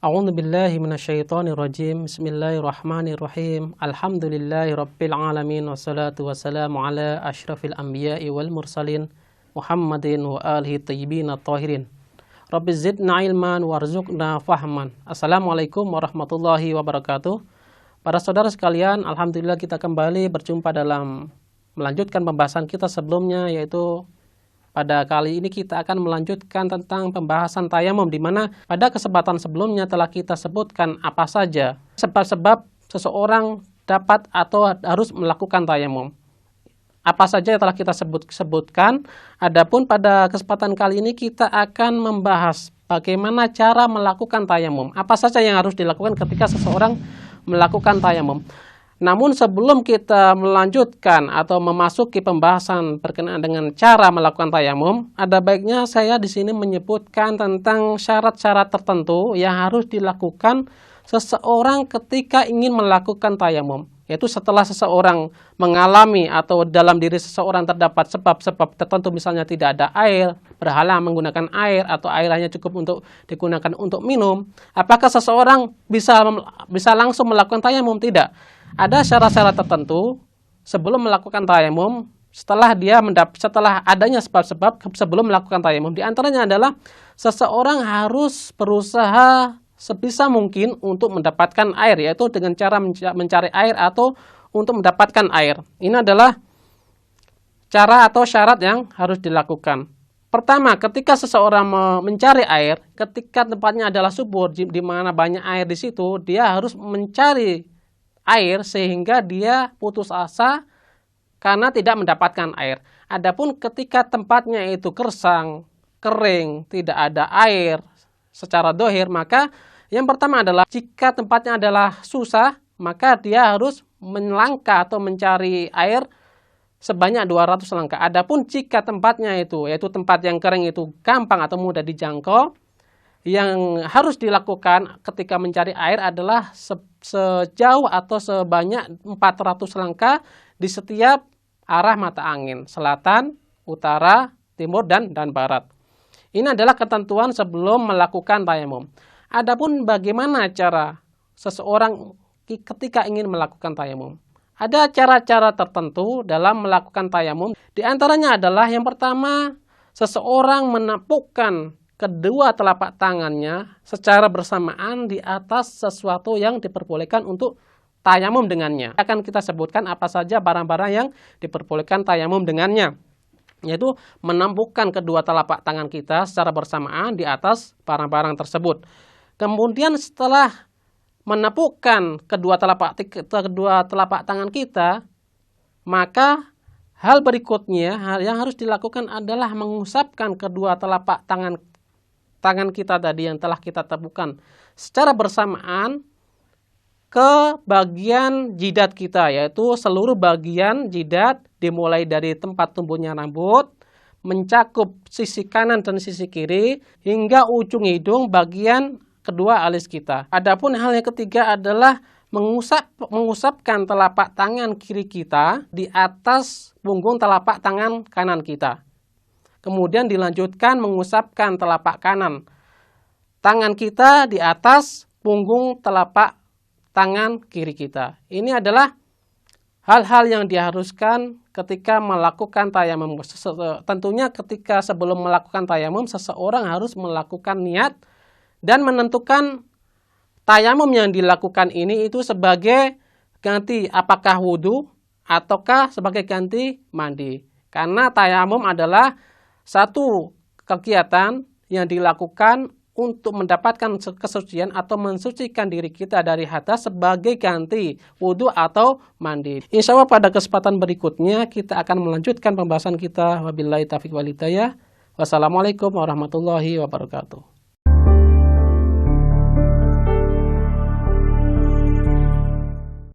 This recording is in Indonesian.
A'udzu billahi minasyaitonir rajim. Bismillahirrahmanirrahim. Alhamdulillahirabbil alamin wassalatu wassalamu ala asyrafil anbiya'i wal mursalin Muhammadin wa alihi thayyibin at-tahirin. Rabbi zidna ilman warzuqna fahman. Assalamualaikum warahmatullahi wabarakatuh. Para saudara sekalian, alhamdulillah kita kembali berjumpa dalam melanjutkan pembahasan kita sebelumnya, yaitu pada kali ini kita akan melanjutkan tentang pembahasan tayamum, di mana pada kesempatan sebelumnya telah kita sebutkan apa saja sebab-sebab seseorang dapat atau harus melakukan tayamum. Apa saja yang telah kita sebutkan. Adapun pada kesempatan kali ini kita akan membahas bagaimana cara melakukan tayamum. Apa saja yang harus dilakukan ketika seseorang melakukan tayamum. Namun sebelum kita melanjutkan atau memasuki pembahasan berkenaan dengan cara melakukan tayamum, ada baiknya saya di sini menyebutkan tentang syarat-syarat tertentu yang harus dilakukan seseorang ketika ingin melakukan tayamum. Yaitu setelah seseorang mengalami atau dalam diri seseorang terdapat sebab-sebab tertentu, misalnya tidak ada air, berhalang menggunakan air, atau air hanya cukup untuk digunakan untuk minum. Apakah seseorang bisa langsung melakukan tayamum? Tidak. Ada syarat-syarat tertentu sebelum melakukan tayamum, setelah adanya sebab-sebab sebelum melakukan tayamum. Di antaranya adalah seseorang harus berusaha sebisa mungkin untuk mendapatkan air, yaitu dengan cara mencari air atau untuk mendapatkan air. Ini adalah cara atau syarat yang harus dilakukan. Pertama, ketika seseorang mencari air, ketika tempatnya adalah subur, di mana banyak air di situ, dia harus mencari air sehingga dia putus asa karena tidak mendapatkan air. Adapun ketika tempatnya itu gersang, kering, tidak ada air secara dohir, maka yang pertama adalah jika tempatnya adalah susah, maka dia harus melangkah atau mencari air sebanyak 200 langkah. Adapun jika tempatnya itu, yaitu tempat yang kering itu gampang atau mudah dijangkau, yang harus dilakukan ketika mencari air adalah sejauh atau sebanyak 400 langkah di setiap arah mata angin, selatan, utara, timur, dan barat. Ini adalah ketentuan sebelum melakukan tayamum. Adapun bagaimana cara seseorang ketika ingin melakukan tayamum? Ada cara-cara tertentu dalam melakukan tayamum. Di antaranya adalah yang pertama, seseorang menapukkan kedua telapak tangannya secara bersamaan di atas sesuatu yang diperbolehkan untuk tayamum dengannya. Akan kita sebutkan apa saja barang-barang yang diperbolehkan tayamum dengannya, yaitu menampukkan kedua telapak tangan kita secara bersamaan di atas barang-barang tersebut. Kemudian setelah menapukkan kedua telapak tangan kita, maka hal berikutnya yang harus dilakukan adalah mengusapkan kedua telapak tangan kita tadi yang telah kita tepukan secara bersamaan ke bagian jidat kita, yaitu seluruh bagian jidat dimulai dari tempat tumbuhnya rambut, mencakup sisi kanan dan sisi kiri hingga ujung hidung bagian kedua alis kita. Adapun hal yang ketiga adalah mengusapkan telapak tangan kiri kita di atas punggung telapak tangan kanan kita. Kemudian dilanjutkan mengusapkan telapak kanan tangan kita di atas punggung telapak tangan kiri kita. Ini adalah hal-hal yang diharuskan ketika melakukan tayamum. Tentunya ketika sebelum melakukan tayamum, seseorang harus melakukan niat dan menentukan tayamum yang dilakukan ini itu sebagai ganti apakah wudhu ataukah sebagai ganti mandi. Karena tayamum adalah satu kegiatan yang dilakukan untuk mendapatkan kesucian atau mensucikan diri kita dari hadas sebagai ganti wudhu atau mandi. Insya Allah pada kesempatan berikutnya kita akan melanjutkan pembahasan kita. Wabillahi taufiq wal hidayah. Wassalamualaikum warahmatullahi wabarakatuh.